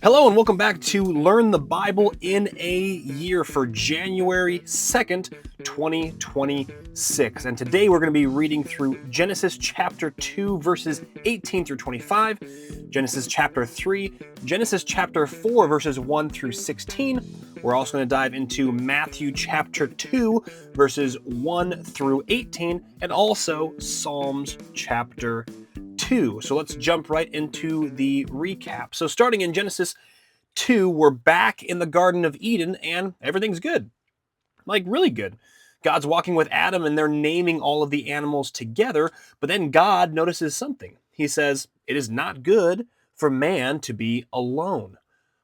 Hello and welcome back to Learn the Bible in a Year for January 2nd, 2026. And today we're going to be reading through Genesis chapter 2, verses 18 through 25, Genesis chapter 3, Genesis chapter 4, verses 1 through 16. We're also going to dive into Matthew chapter 2, verses 1 through 18, and also Psalms chapter 2. So let's jump right into the recap. So starting in Genesis 2, we're back in the Garden of Eden and everything's good. Like really good. God's walking with Adam and they're naming all of the animals together, but then God notices something. He says, "It is not good for man to be alone."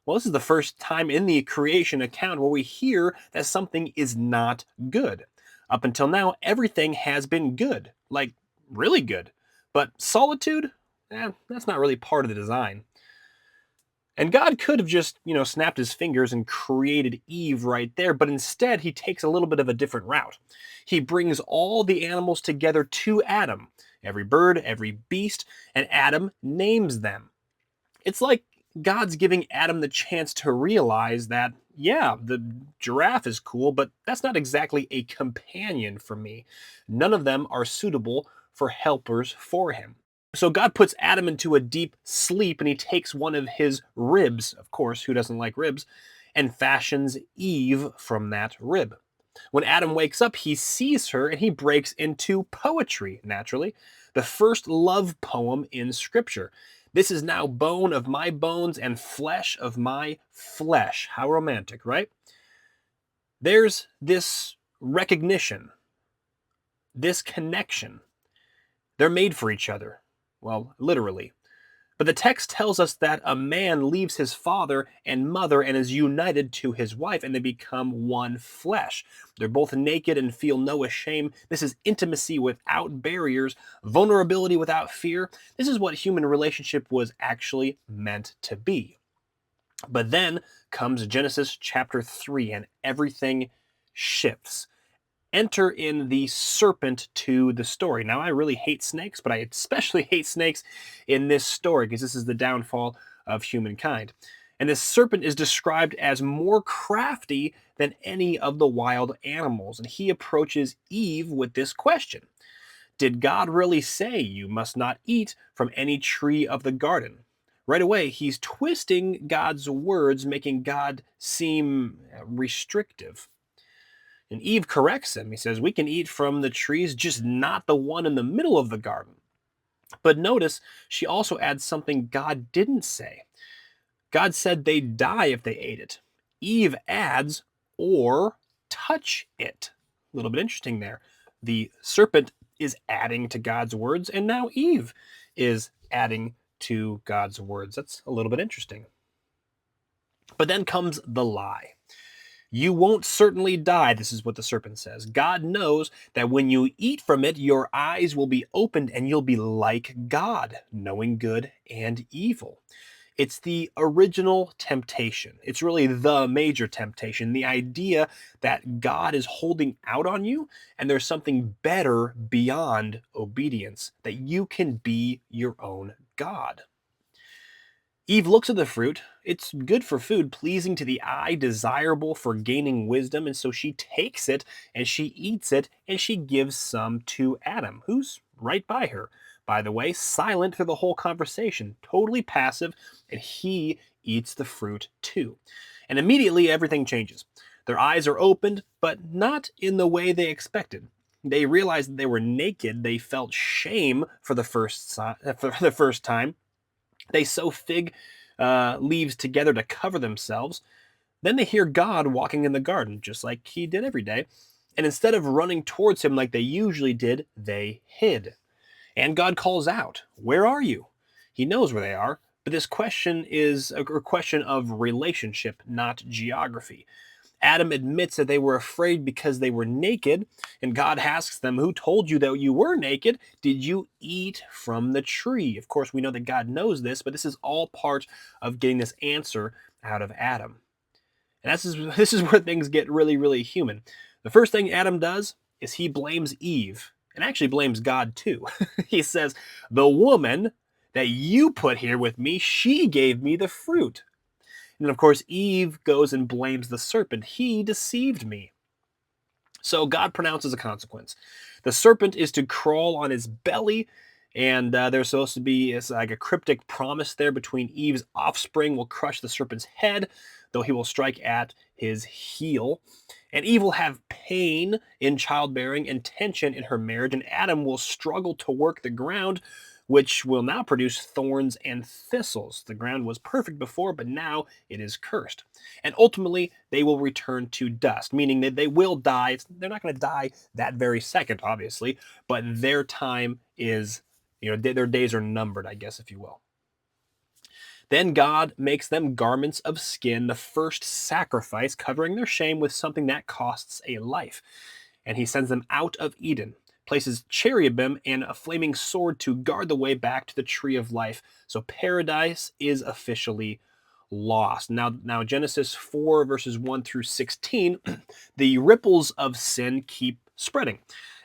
Well, this is the first time in the creation account where we hear that something is not good. Up until now, everything has been good, like really good. But solitude, that's not really part of the design. And God could have just, snapped his fingers and created Eve right there, but instead he takes a little bit of a different route. He brings all the animals together to Adam, every bird, every beast, and Adam names them. It's like God's giving Adam the chance to realize that, yeah, the giraffe is cool, but that's not exactly a companion for me. None of them are suitable for helpers for him. So God puts Adam into a deep sleep and he takes one of his ribs, of course, who doesn't like ribs, and fashions Eve from that rib. When Adam wakes up, he sees her and he breaks into poetry, naturally, the first love poem in Scripture. "This is now bone of my bones and flesh of my flesh." How romantic, right? There's this recognition, this connection. They're made for each other. Well, literally. But the text tells us that a man leaves his father and mother and is united to his wife, and they become one flesh. They're both naked and feel no shame. This is intimacy without barriers, vulnerability without fear. This is what human relationship was actually meant to be. But then comes Genesis chapter 3, and everything shifts. Enter in the serpent to the story. Now, I really hate snakes, but I especially hate snakes in this story because this is the downfall of humankind. And this serpent is described as more crafty than any of the wild animals. And he approaches Eve with this question: Did God really say you must not eat from any tree of the garden? Right away, he's twisting God's words, making God seem restrictive. And Eve corrects him. He says, "We can eat from the trees, just not the one in the middle of the garden." But notice she also adds something God didn't say. God said they'd die if they ate it. Eve adds, "or touch it." A little bit interesting there. The serpent is adding to God's words, and now Eve is adding to God's words. That's a little bit interesting. But then comes the lie. "You won't certainly die," this is what the serpent says. "God knows that when you eat from it, your eyes will be opened and you'll be like God, knowing good and evil." It's the original temptation. It's really the major temptation. The idea that God is holding out on you and there's something better beyond obedience, that you can be your own God. Eve looks at the fruit. It's good for food, pleasing to the eye, desirable for gaining wisdom. And so she takes it and she eats it and she gives some to Adam, who's right by her. By the way, silent through the whole conversation, totally passive, and he eats the fruit too. And immediately everything changes. Their eyes are opened, but not in the way they expected. They realized that they were naked. They felt shame for the first time. They sew fig leaves together to cover themselves. Then they hear God walking in the garden, just like he did every day. And instead of running towards him like they usually did, they hid. And God calls out, "Where are you?" He knows where they are, but this question is a question of relationship, not geography. Adam admits that they were afraid because they were naked, and God asks them, "Who told you that you were naked? Did you eat from the tree?" Of course, we know that God knows this, but this is all part of getting this answer out of Adam. And this is where things get really, really human. The first thing Adam does is he blames Eve, and actually blames God too. He says, "The woman that you put here with me, she gave me the fruit." And of course, Eve goes and blames the serpent. He deceived me. So God pronounces a consequence. The serpent is to crawl on his belly, and there's supposed to be like a cryptic promise there between Eve's offspring will crush the serpent's head, though he will strike at his heel. And Eve will have pain in childbearing and tension in her marriage, and Adam will struggle to work the ground, which will now produce thorns and thistles. The ground was perfect before, but now it is cursed. And ultimately, they will return to dust, meaning that they will die. They're not going to die that very second, obviously, but their time is, their days are numbered, I guess, if you will. Then God makes them garments of skin, the first sacrifice, covering their shame with something that costs a life. And he sends them out of Eden, places cherubim and a flaming sword to guard the way back to the tree of life. So paradise is officially lost. Now Genesis 4 verses 1 through 16, the ripples of sin keep spreading.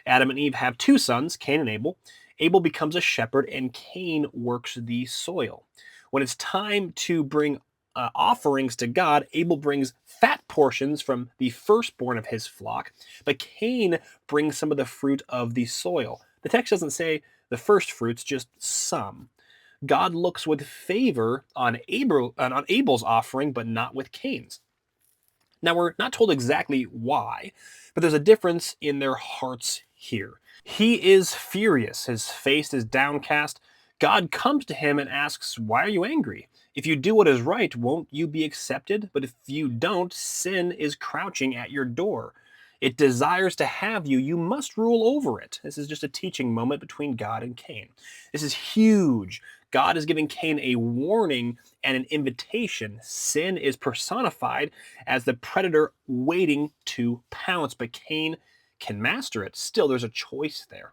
Adam and Eve have two sons, Cain and Abel. Abel becomes a shepherd and Cain works the soil. When it's time to bring offerings to God, Abel brings fat portions from the firstborn of his flock, but Cain brings some of the fruit of the soil. The text doesn't say the first fruits, just some. God looks with favor on Abel's offering, but not with Cain's. Now, we're not told exactly why, but there's a difference in their hearts here. He is furious. His face is downcast. God comes to him and asks, "Why are you angry? If you do what is right, won't you be accepted? But if you don't, sin is crouching at your door. It desires to have you. You must rule over it." This is just a teaching moment between God and Cain. This is huge. God is giving Cain a warning and an invitation. Sin is personified as the predator waiting to pounce, but Cain can master it. Still, there's a choice there.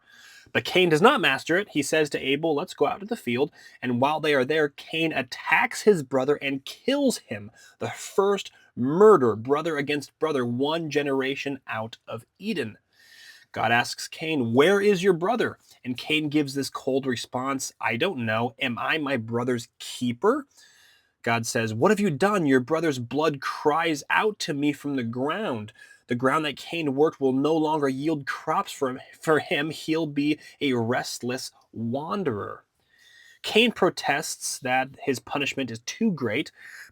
But Cain does not master it. He says to Abel, "Let's go out to the field." And while they are there, Cain attacks his brother and kills him. The first murder, brother against brother, one generation out of Eden. God asks Cain, "Where is your brother?" And Cain gives this cold response, "I don't know. Am I my brother's keeper?" God says, "What have you done? Your brother's blood cries out to me from the ground. The ground that Cain worked will no longer yield crops for him. He'll be a restless wanderer." Cain protests that his punishment is too great.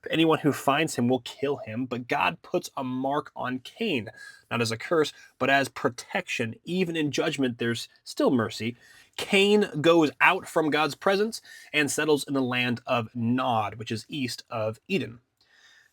Anyone who finds him will kill him, but God puts a mark on Cain, not as a curse, but as protection. Even in judgment, there's still mercy. Cain goes out from God's presence and settles in the land of Nod, which is east of Eden.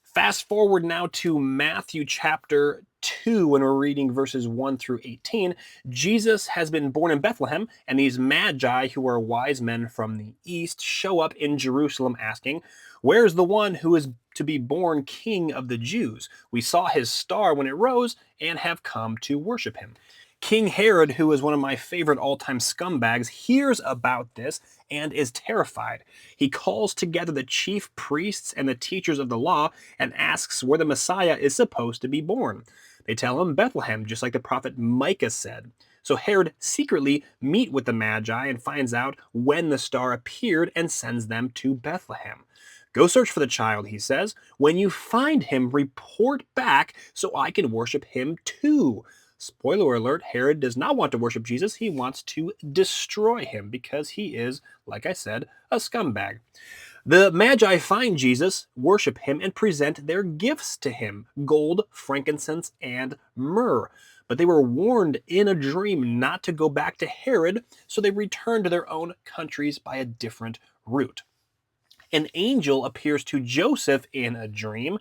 Fast forward now to Matthew chapter 2, when we're reading verses 1 through 18. Jesus has been born in Bethlehem, and these magi, who are wise men from the east, show up in Jerusalem asking, "Where's the one who is to be born King of the Jews? We saw his star when it rose and have come to worship him." King Herod, who is one of my favorite all-time scumbags, hears about this and is terrified. He calls together the chief priests and the teachers of the law and asks where the Messiah is supposed to be born. They tell him Bethlehem, just like the prophet Micah said. So Herod secretly meets with the Magi and finds out when the star appeared and sends them to Bethlehem. "Go search for the child," he says. "When you find him, report back so I can worship him too." Spoiler alert, Herod does not want to worship Jesus. He wants to destroy him because he is, like I said, a scumbag. The Magi find Jesus, worship him, and present their gifts to him: gold, frankincense, and myrrh. But they were warned in a dream not to go back to Herod, so they return to their own countries by a different route. An angel appears to Joseph in a dream.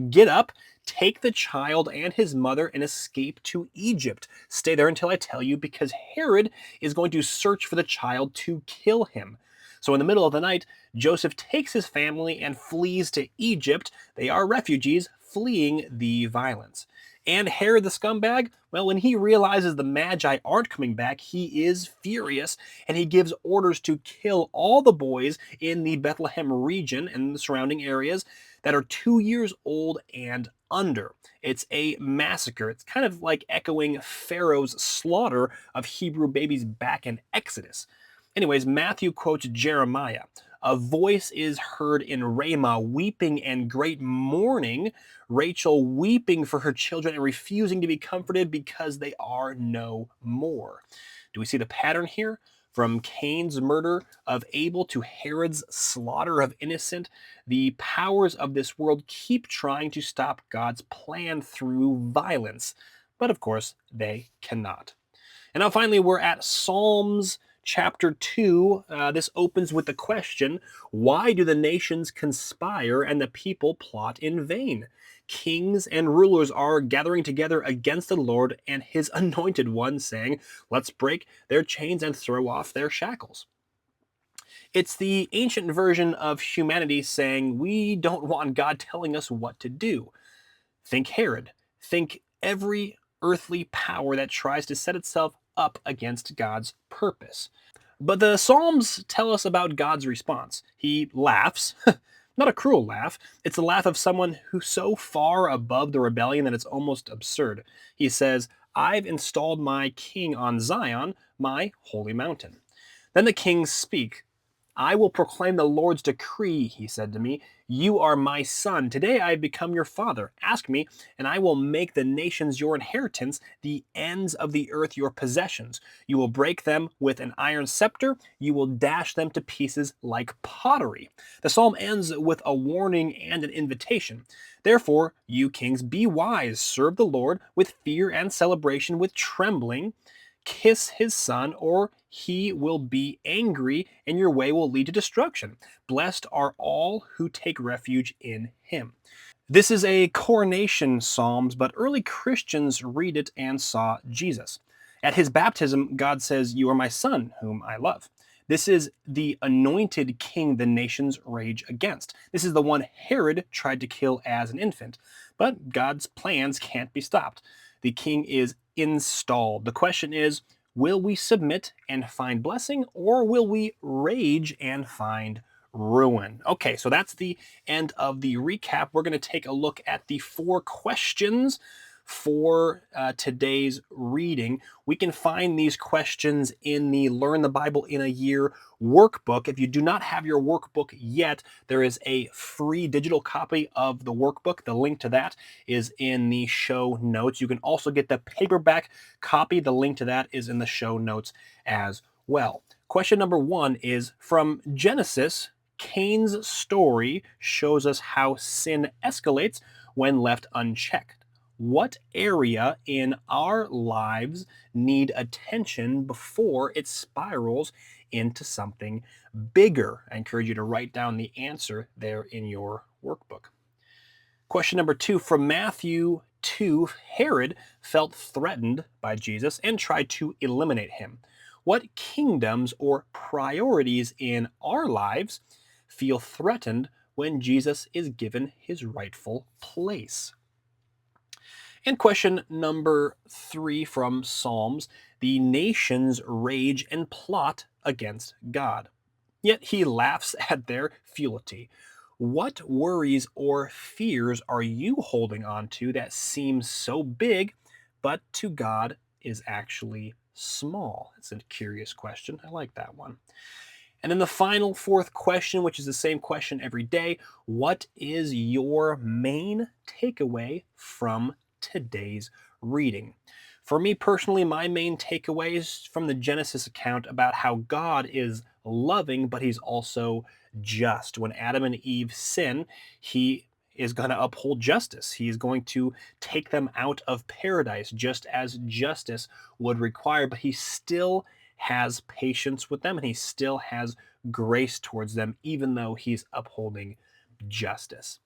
"Get up, take the child and his mother, and escape to Egypt. Stay there until I tell you, because Herod is going to search for the child to kill him." So in the middle of the night, Joseph takes his family and flees to Egypt. They are refugees fleeing the violence. And Herod the scumbag, well, when he realizes the Magi aren't coming back, he is furious, and he gives orders to kill all the boys in the Bethlehem region and the surrounding areas that are 2 years old and under. It's a massacre. It's kind of like echoing Pharaoh's slaughter of Hebrew babies back in Exodus. Anyways, Matthew quotes Jeremiah. A voice is heard in Ramah, weeping and great mourning, Rachel weeping for her children and refusing to be comforted because they are no more. Do we see the pattern here? From Cain's murder of Abel to Herod's slaughter of innocent, the powers of this world keep trying to stop God's plan through violence. But of course, they cannot. And now finally, we're at Psalms chapter 2. This opens with the question, why do the nations conspire and the people plot in vain? Kings and rulers are gathering together against the Lord and his anointed one, saying, let's break their chains and throw off their shackles. It's the ancient version of humanity saying, we don't want God telling us what to do. Think Herod. Think every earthly power that tries to set itself up against God's purpose. But the Psalms tell us about God's response. He laughs, not a cruel laugh. It's a laugh of someone who's so far above the rebellion that it's almost absurd. He says, I've installed my king on Zion, my holy mountain. Then the kings speak. I will proclaim the Lord's decree, he said to me. You are my son. Today I have become your father. Ask me, and I will make the nations your inheritance, the ends of the earth your possessions. You will break them with an iron scepter. You will dash them to pieces like pottery. The psalm ends with a warning and an invitation. Therefore, you kings, be wise. Serve the Lord with fear and celebration, with trembling. Kiss his son, or he will be angry, and your way will lead to destruction. Blessed are all who take refuge in him. This is a coronation psalms, but early Christians read it and saw Jesus. At his baptism, God says, you are my son, whom I love. This is the anointed king the nations rage against. This is the one Herod tried to kill as an infant. But God's plans can't be stopped. The king is installed. The question is, will we submit and find blessing, or will we rage and find ruin? Okay, so that's the end of the recap. We're going to take a look at the 4 questions for today's reading. We can find these questions in the Learn the Bible in a Year workbook. If you do not have your workbook yet, there is a free digital copy of the workbook. The link to that is in the show notes. You can also get the paperback copy. The link to that is in the show notes as well. Question number 1 is, from Genesis, Cain's story shows us how sin escalates when left unchecked. What area in our lives need attention before it spirals into something bigger? I encourage you to write down the answer there in your workbook. Question number 2, from Matthew 2, Herod felt threatened by Jesus and tried to eliminate him. What kingdoms or priorities in our lives feel threatened when Jesus is given his rightful place? And question number 3 from Psalms, the nations rage and plot against God, yet he laughs at their futility. What worries or fears are you holding on to that seems so big, but to God is actually small? It's a curious question. I like that one. And then the final 4th question, which is the same question every day, what is your main takeaway from today's reading? For me personally, my main takeaway is from the Genesis account about how God is loving, but he's also just. When Adam and Eve sin, he is going to uphold justice. He is going to take them out of paradise, just as justice would require, but he still has patience with them and he still has grace towards them, even though he's upholding justice.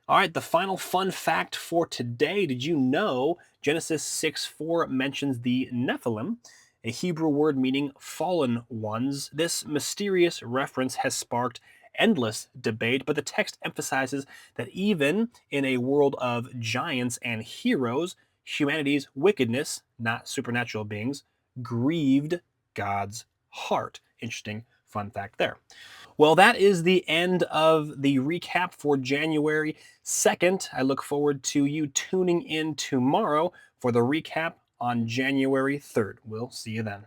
All right, the final fun fact for today. Did you know Genesis 6:4 mentions the Nephilim, a Hebrew word meaning fallen ones? This mysterious reference has sparked endless debate, but the text emphasizes that even in a world of giants and heroes, humanity's wickedness, not supernatural beings, grieved God's heart. Interesting fun fact there. Well, that is the end of the recap for January 2nd. I look forward to you tuning in tomorrow for the recap on January 3rd. We'll see you then.